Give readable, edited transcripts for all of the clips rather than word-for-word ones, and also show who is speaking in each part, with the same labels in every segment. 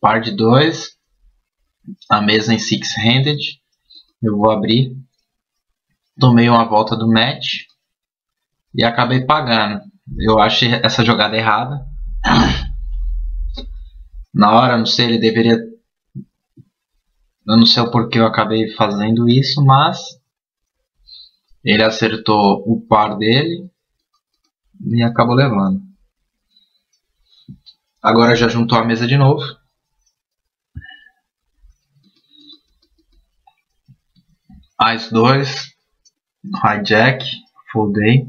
Speaker 1: Par de 2. A mesa em six-handed. Eu vou abrir. Tomei uma volta do match. E acabei pagando. Eu achei essa jogada errada. Na hora, não sei, ele deveria... Eu não sei o porquê eu acabei fazendo isso, mas... Ele acertou o par dele. E acabou levando. Agora já juntou a mesa de novo. As 2. Hijack. Foldei.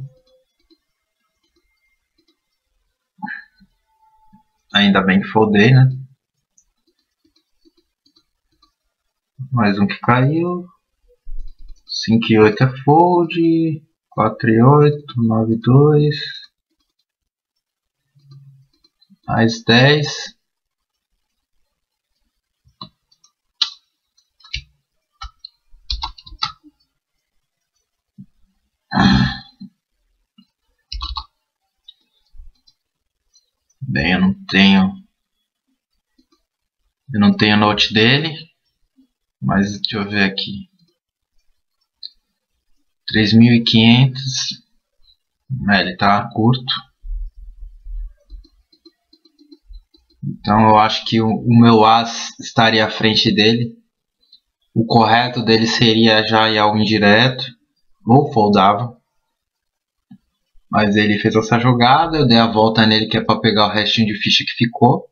Speaker 1: Ainda bem que foldei, né? Mais um que caiu. 5 e 8 é fold. 4 e 8. 9 e 2. As 10. Bem, eu não tenho note dele, mas deixa eu ver aqui. 3.500. Ele tá curto. Então eu acho que o meu as estaria à frente dele. O correto dele seria já ir ao indireto. Ou foldava. Mas ele fez essa jogada. Eu dei a volta nele que é para pegar o restinho de ficha que ficou.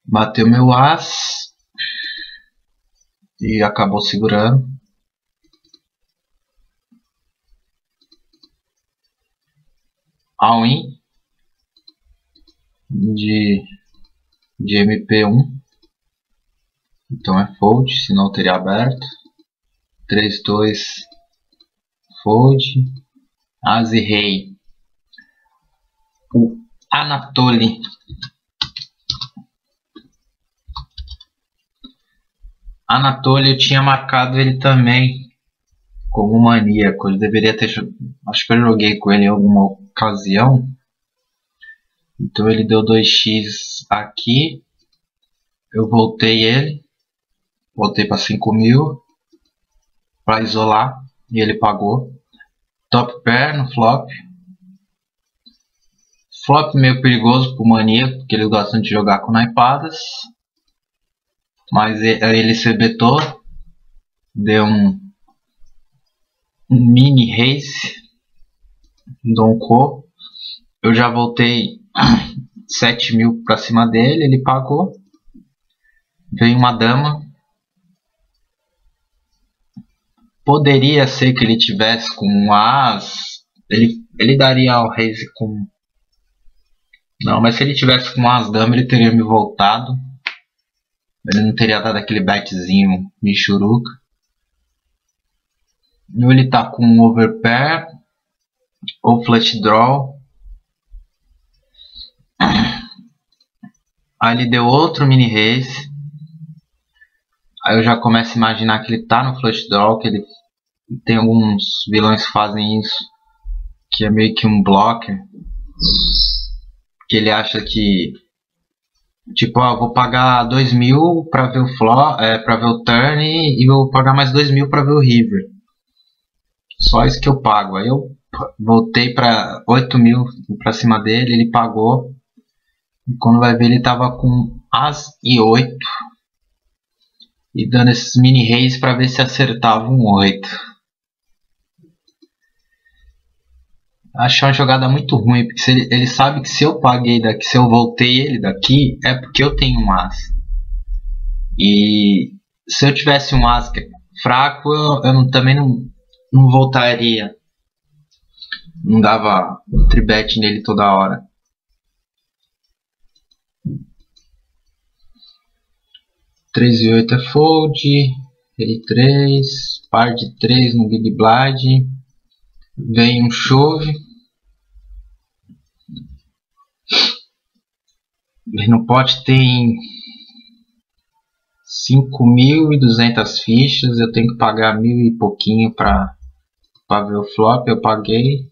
Speaker 1: Bateu meu as. E acabou segurando. All-in. De MP1. Então é fold, senão teria aberto. 3-2 fold. As e rei. O Anatoly. Anatoly, eu tinha marcado ele também como maníaco. Eu deveria ter... Acho que eu joguei com ele em alguma ocasião. Então ele deu 2x aqui. Eu voltei ele. Voltei para 5.000. Para isolar. E ele pagou. Top pair no flop. Flop meio perigoso para o maníaco. Porque ele gosta de jogar com naipadas. Mas ele se betou. Deu um mini raise. Doncou. Eu já voltei 7.000 para cima dele. Ele pagou. Veio uma dama. Poderia ser que ele tivesse com um as. Ele daria o raise com... Não, mas se ele tivesse com as dama, ele teria me voltado. Ele não teria dado aquele betzinho michuruca. Ou ele tá com um overpair. Ou flush draw. Aí ele deu outro mini raise. Aí eu já começo a imaginar que ele tá no flush draw. Que ele tem alguns vilões que fazem isso. Que é meio que um blocker. Que ele acha que... Tipo, eu vou pagar 2.000 para ver o flop, para ver o turn e vou pagar mais 2.000 para ver o river. Só isso que eu pago. Aí eu voltei para 8.000 para cima dele, ele pagou. E quando vai ver ele tava com as e 8 e dando esses mini raise para ver se acertava um 8. Achei uma jogada muito ruim, porque se ele sabe que se eu paguei daqui, se eu voltei ele daqui, é porque eu tenho um as. E se eu tivesse um as fraco, eu também não voltaria. Não dava um tribet nele toda hora. Três e 8 é fold. Rei 3. Par de 3 no big blind. Vem um chove. No pote tem 5.200 fichas. Eu tenho que pagar 1.000 e pouquinho para ver o flop. Eu paguei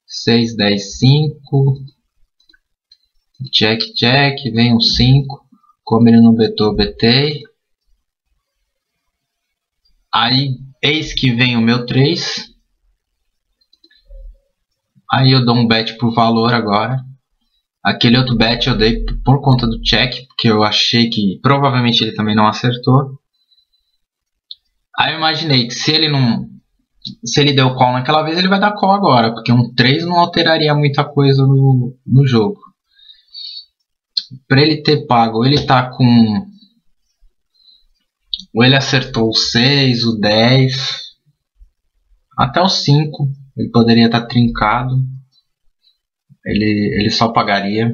Speaker 1: 6, 10, 5. Check, check, vem um 5. Como ele não betou, betei. Aí, eis que vem o meu 3. Aí eu dou um bet por valor agora. Aquele outro bet eu dei por conta do check, porque eu achei que provavelmente ele também não acertou. Aí eu imaginei que se ele deu call naquela vez, ele vai dar call agora, porque um 3 não alteraria muita coisa no jogo. Para ele ter pago, ele tá com... Ou ele acertou o 6, o 10, até o 5. Ele poderia estar trincado. Ele só pagaria,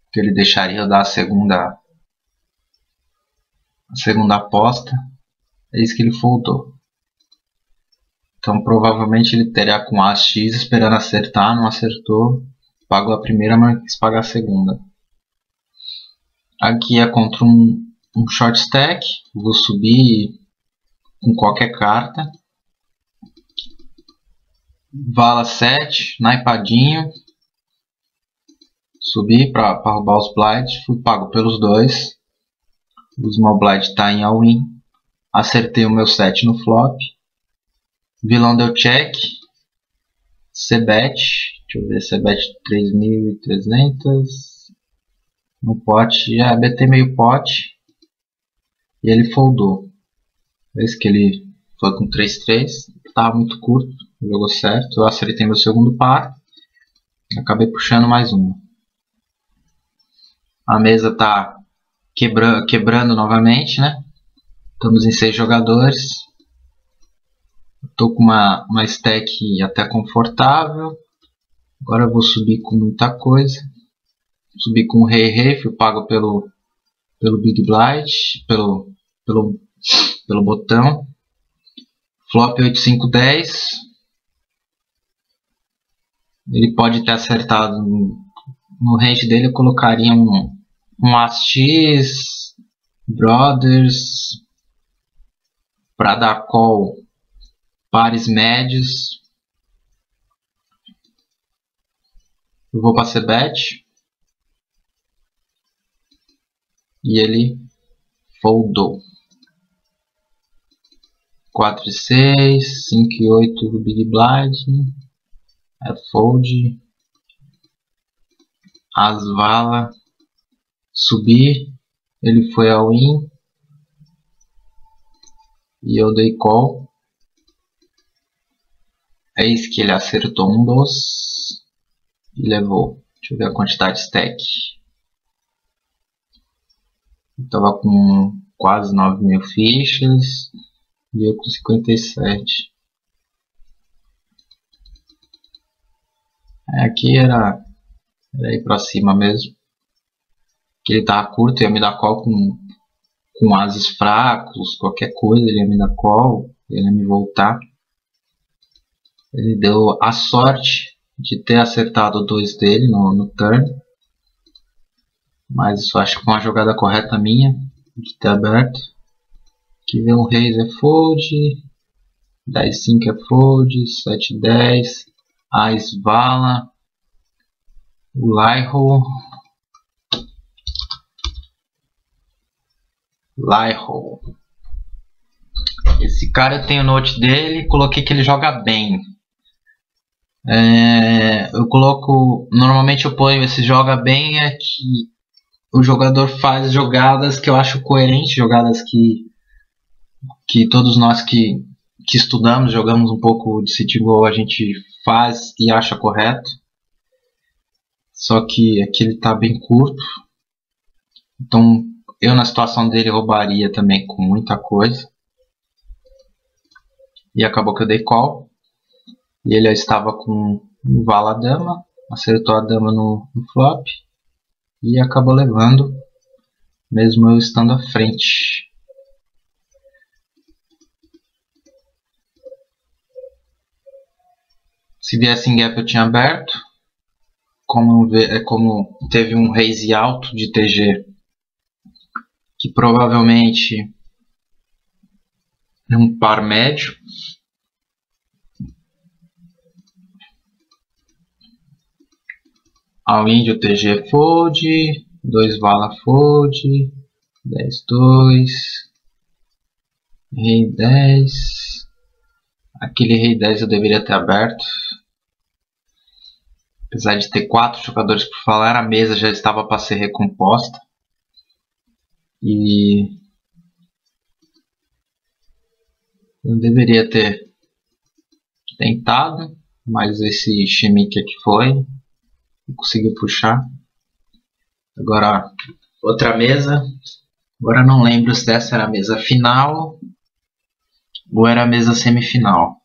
Speaker 1: porque ele deixaria eu dar a segunda aposta. É isso que ele foldou. Então provavelmente ele teria com As X esperando acertar, não acertou. Pagou a primeira, mas quis pagar a segunda. Aqui é contra um short stack. Vou subir com qualquer carta. Vala 7, naipadinho. Subi para roubar os blind. Fui pago pelos dois. O small blind está em all-in. Acertei o meu 7 no flop. Vilão deu check. C-bet. Deixa eu ver, C-bet 3.300. No pote. BT meio pote. E ele foldou. Esse que ele foi com 3-3. Estava muito curto. Jogou certo. Eu acertei meu segundo par. Acabei puxando mais uma. A mesa está quebrando novamente, né? Estamos em 6 jogadores. Estou com uma stack até confortável. Agora eu vou subir com muita coisa. Subi com o rei, fui pago pelo Big Blind, pelo botão. Flop 8-5-10. Ele pode ter acertado no range dele. Eu colocaria um As-X, Brothers, para dar call, pares médios. Eu vou para C-bet. E ele foldou. 4-6, 5-8 do Big Blind. É fold. As vala. Subir. Ele foi all-in. E eu dei call. Eis que ele acertou um dos. E levou. Deixa eu ver a quantidade de stack. Eu tava com quase 9.000 fichas. E eu com 57. Aqui era ir pra cima mesmo. Que ele tava curto, ia me dar call com ases fracos, qualquer coisa, ele ia me dar call, ele ia me voltar. Ele deu a sorte de ter acertado o 2 dele no turn. Mas isso acho que foi uma jogada correta minha, de ter aberto. Aqui vem um Reis é fold, 10-5 é fold, 7-10, Ás vala, o Laiho. Esse cara eu tenho o note dele, coloquei que ele joga bem. Normalmente eu ponho esse joga bem é que o jogador faz jogadas que eu acho coerentes, jogadas que todos nós que estudamos, jogamos um pouco de Citgo, a gente faz e acha correto. Só que aqui ele está bem curto. Então eu na situação dele roubaria também com muita coisa. E acabou que eu dei call. E ele estava com vala dama. Acertou a dama no flop. E acabou levando, mesmo eu estando à frente. Se viesse em gap eu tinha aberto. Como teve um raise alto de TG, que provavelmente é um par médio. Ao índio TG fold, 2 vala fold, 10-2, rei 10. Aquele rei 10 eu deveria ter aberto. Apesar de ter 4 jogadores por falar, a mesa já estava para ser recomposta. E eu deveria ter tentado, mas esse Chimique aqui foi. Conseguiu puxar. Agora outra mesa. Agora não lembro se essa era a mesa final ou era a mesa semifinal.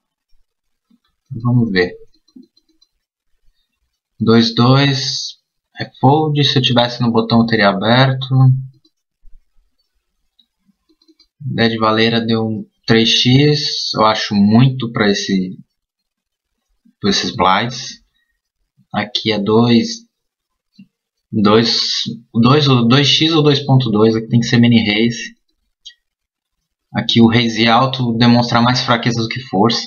Speaker 1: Vamos ver. 2-2 é fold. Se eu tivesse no botão eu teria aberto. Ideia de Valeira deu 3x. Eu acho muito para esses blinds. Aqui é 2x ou 2.2. Aqui tem que ser mini raise. Aqui o raise alto demonstra mais fraqueza do que força.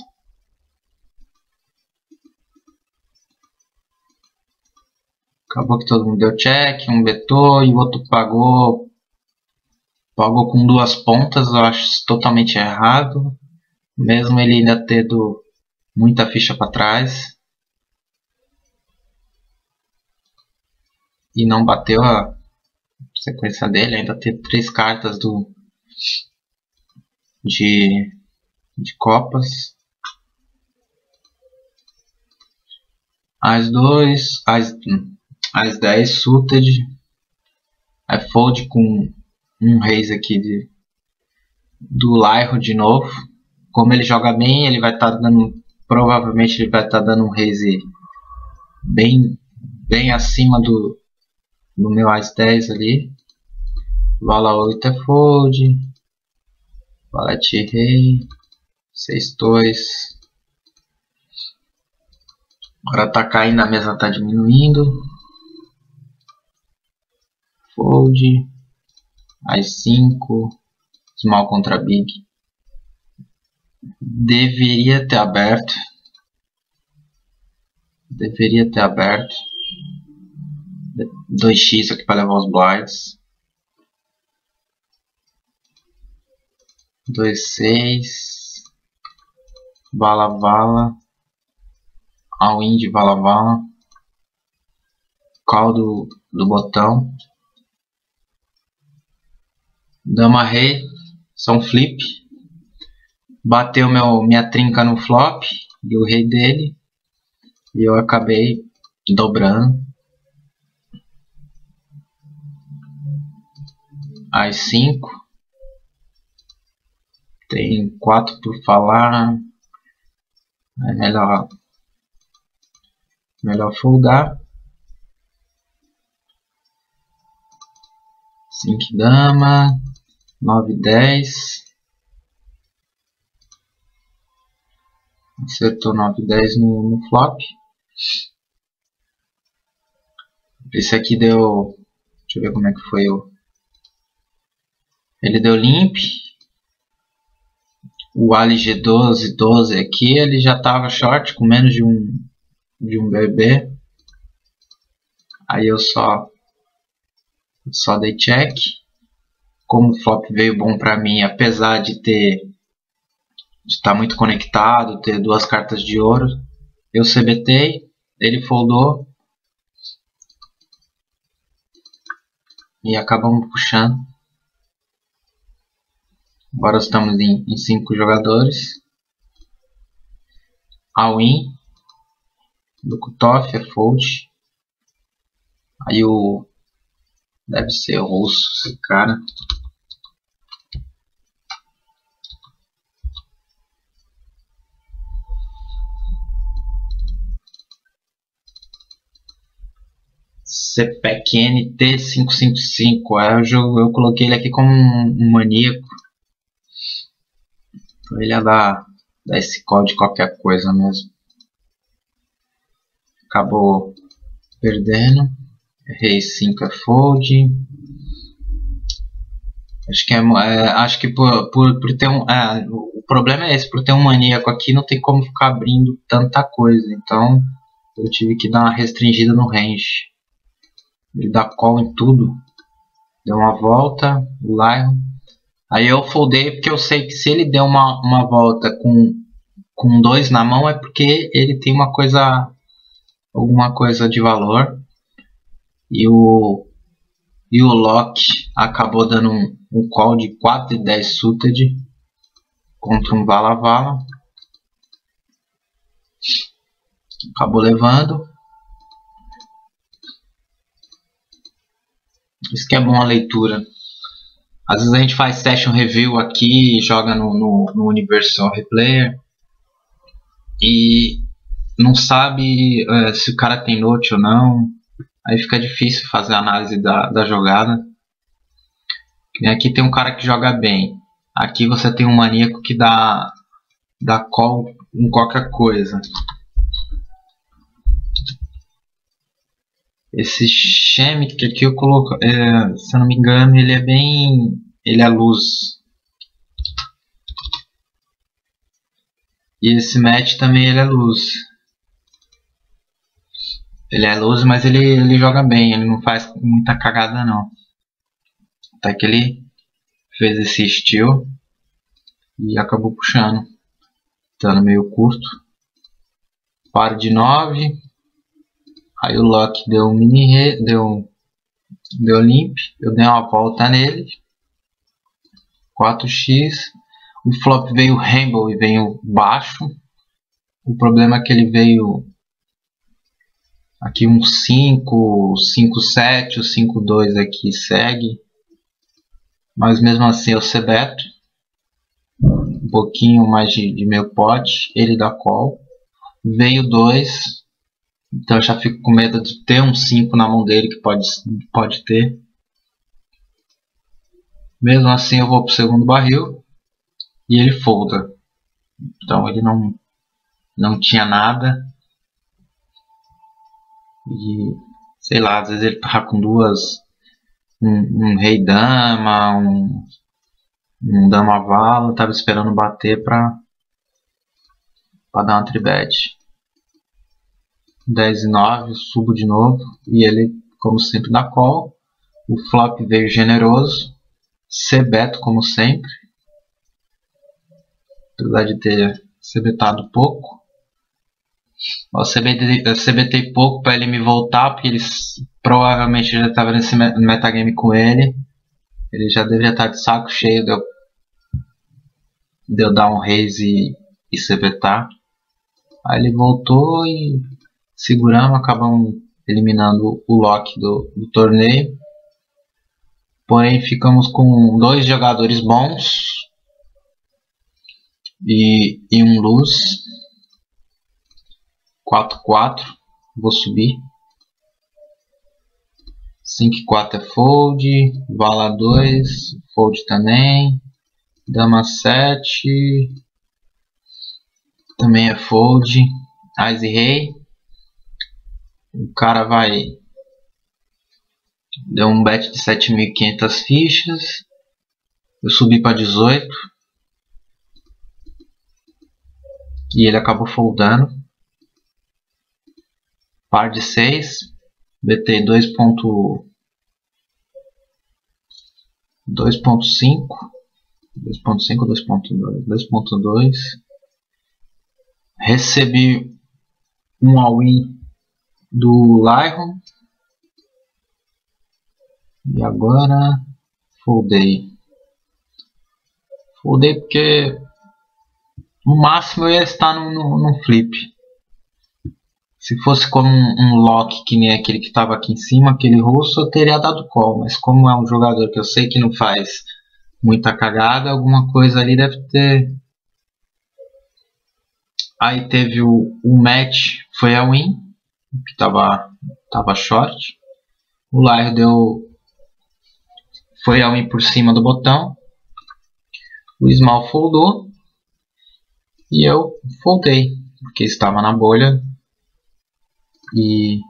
Speaker 1: Acabou que todo mundo deu check, um betou e o outro pagou com 2 pontas. Eu acho totalmente errado, mesmo ele ainda tendo muita ficha para trás. E não bateu a sequência dele, ainda teve 3 cartas de copas. As-2, As-10 suited, é fold com um raise aqui do Lyro de novo. Como ele joga bem, ele vai estar dando, provavelmente ele vai estar dando um raise bem acima do meu As-10 ali. Vala 8 é fold, valete rei, 6-2. Agora tá caindo, a mesa tá diminuindo. Fold, As-5, small contra big. Deveria ter aberto. 2x aqui para levar os blinds. 2-6. Vala. All-in de vala. Call do botão. Dama rei. São flip. Bateu minha trinca no flop. E o rei dele. E eu acabei dobrando. As-5. Tem 4 por falar. É melhor foldar. 5 dama. 9-10. Acertou 9-10 no flop. Esse aqui deu... Deixa eu ver como é que foi ele deu limp. O Ali G12 aqui, ele já estava short com menos de um BB. Aí eu só dei check. Como o flop veio bom para mim, apesar de estar muito conectado, ter 2 cartas de ouro, eu CBTei, ele foldou e acabamos puxando. Agora estamos em 5 jogadores. All-in do cutoff é fold. Aí deve ser russo esse cara. CPEC NT555. Eu coloquei ele aqui como um maníaco. Ele ia dar esse call de qualquer coisa mesmo. Acabou perdendo. Rei 5 é fold. Acho que por ter o problema é esse, por ter um maníaco aqui não tem como ficar abrindo tanta coisa. Então eu tive que dar uma restringida no range. Ele dá call em tudo. Deu uma volta, o Lion. Aí eu foldei porque eu sei que se ele deu uma volta com 2 na mão é porque ele tem alguma coisa de valor. E o Loki acabou dando um call de 4 e 10 suited contra um Vala-Vala. Acabou levando. Isso que é bom a leitura. Às vezes a gente faz session review aqui, joga no Universal Replayer e não sabe se o cara tem note ou não. Aí fica difícil fazer a análise da jogada. Aqui tem um cara que joga bem. Aqui você tem um maníaco que dá call em qualquer coisa. Esse Shemik aqui eu coloco, se eu não me engano, ele é luz. E esse match também ele é luz. Ele é luz, mas ele joga bem, ele não faz muita cagada não. Até que ele fez esse steal e acabou puxando. Dando meio curto. Paro de 9. Aí o Loki deu um deu limp, eu dei uma volta nele. 4x. O flop veio Rainbow e veio baixo. O problema é que ele veio aqui um 5, 5-7, o 5-2 aqui segue. Mas mesmo assim eu cebeto. Um pouquinho mais de meio pote. Ele dá call. Veio 2. Então eu já fico com medo de ter um 5 na mão dele, que pode ter. Mesmo assim eu vou pro segundo barril e ele folda. Então ele não tinha nada. E sei lá, às vezes ele tava com um rei dama, um dama vala, tava esperando bater pra dar uma tribet. 10 e 9, subo de novo e ele, como sempre, dá call. O flop veio generoso, C-beto como sempre, apesar de ter C-betado pouco. Eu CBTei pouco para ele me voltar, porque ele provavelmente já estava nesse metagame com ele. Ele já deveria estar de saco cheio de eu dar um raise e CBtar. Aí ele voltou e seguramos, acabamos eliminando o Loki do torneio. Porém ficamos com 2 jogadores bons e um luz. 4-4, vou subir. 5-4 é fold, vala 2, fold também. Dama 7, também é fold. Ás e rei. O cara deu um bet de 7.500 fichas. Eu subi para 18. E ele acabou foldando. Par de 6. BT 2.5. 2.5 ou 2.2? 2.2. Recebi um all-in do Lion. E agora foldei. Foldei porque no máximo eu ia estar no flip. Se fosse como um lock que nem aquele que estava aqui em cima, aquele russo, eu teria dado call. Mas como é um jogador que eu sei que não faz muita cagada, alguma coisa ali deve ter. Aí teve o match, foi a win, que tava short. O Lion foi a win por cima do botão. O Small foldou. E eu foldei, porque estava na bolha. E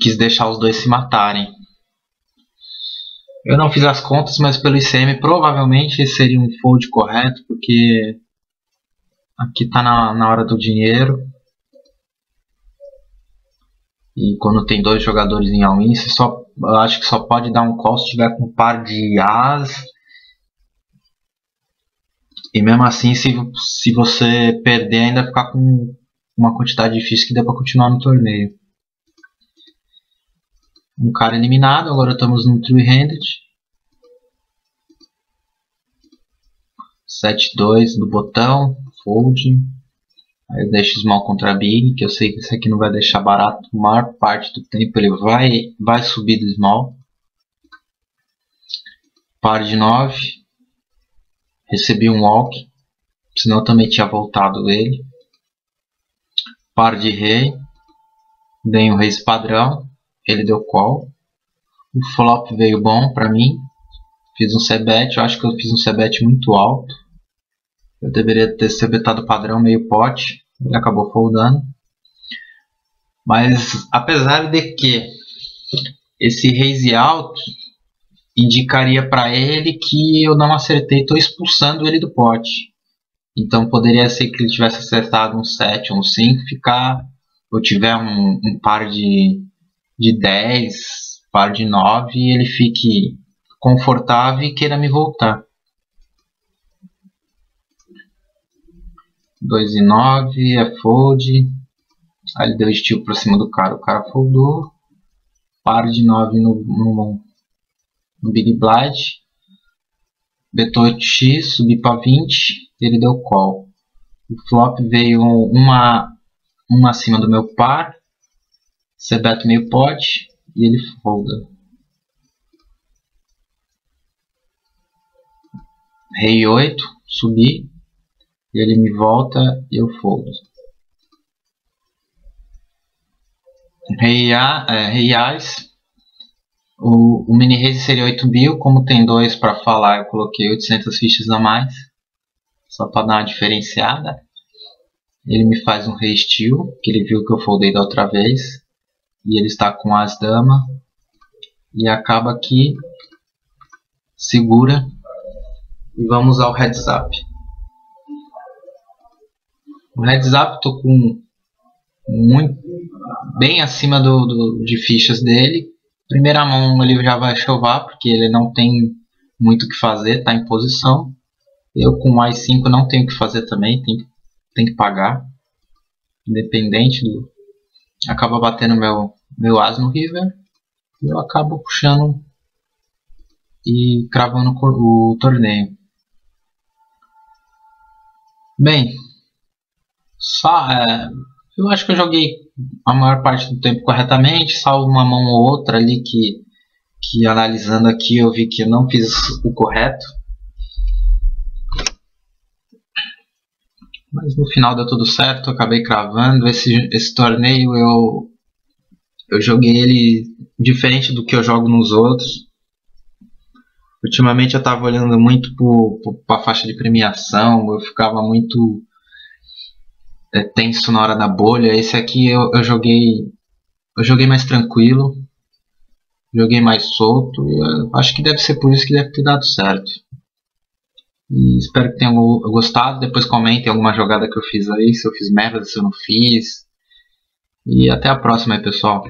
Speaker 1: quis deixar os dois se matarem. Eu não fiz as contas, mas pelo ICM provavelmente seria um fold correto, porque aqui está na hora do dinheiro. E quando tem dois jogadores em all-in, eu acho que só pode dar um call se tiver com um par de as. E mesmo assim, se você perder, ainda ficar com uma quantidade de fichas que dê para continuar no torneio. Um cara eliminado, agora estamos no three-handed. 7-2 do botão, fold. Aí eu deixo small contra big, que eu sei que esse aqui não vai deixar barato. A maior parte do tempo ele vai subir do small. Par de 9. Recebi um walk, senão eu também tinha voltado ele. Par de rei. Dei um rei padrão, ele deu call. O flop veio bom pra mim. Fiz um c-bet, eu acho que eu fiz um c-bet muito alto. Eu deveria ter c-betado padrão meio pote. Ele acabou foldando. Mas apesar de que esse raise alto indicaria para ele que eu não acertei, estou expulsando ele do pote. Então poderia ser que ele tivesse acertado um 7 ou um 5, ou tiver um par de 10, par de 9 e ele fique confortável e queira me voltar. 2 e 9 é fold. Aí ele deu steal pra cima do cara, o cara foldou. Par de 9 no Big Blind. Betou 8x, subi para 20, ele deu call. O flop veio uma acima do meu par. C-bet meio pot e ele folda. Rei 8, subi. E ele me volta e eu foldo. Rei Ás. O mini raise seria 8 mil. Como tem 2 para falar, eu coloquei 800 fichas a mais. Só para dar uma diferenciada. Ele me faz um rei steal, que ele viu que eu foldei da outra vez. E ele está com as dama. E acaba que segura. E vamos ao heads up. O heads up estou com bem acima de fichas dele. Primeira mão ele já vai chovar, porque ele não tem muito o que fazer, está em posição. Eu com mais 5 não tenho o que fazer também, tem que pagar. Independente do... Acaba batendo meu as no river. E eu acabo puxando e cravando o torneio. Bem, eu acho que eu joguei a maior parte do tempo corretamente, salvo uma mão ou outra ali que analisando aqui eu vi que eu não fiz o correto. Mas no final deu tudo certo, eu acabei cravando. Esse torneio eu joguei ele diferente do que eu jogo nos outros. Ultimamente eu estava olhando muito para a faixa de premiação, eu ficava muito tenso na hora da bolha. Esse aqui eu joguei mais tranquilo, joguei mais solto. Eu acho que deve ser por isso que deve ter dado certo. E espero que tenham gostado. Depois comentem alguma jogada que eu fiz aí, se eu fiz merda, se eu não fiz. E até a próxima aí, pessoal.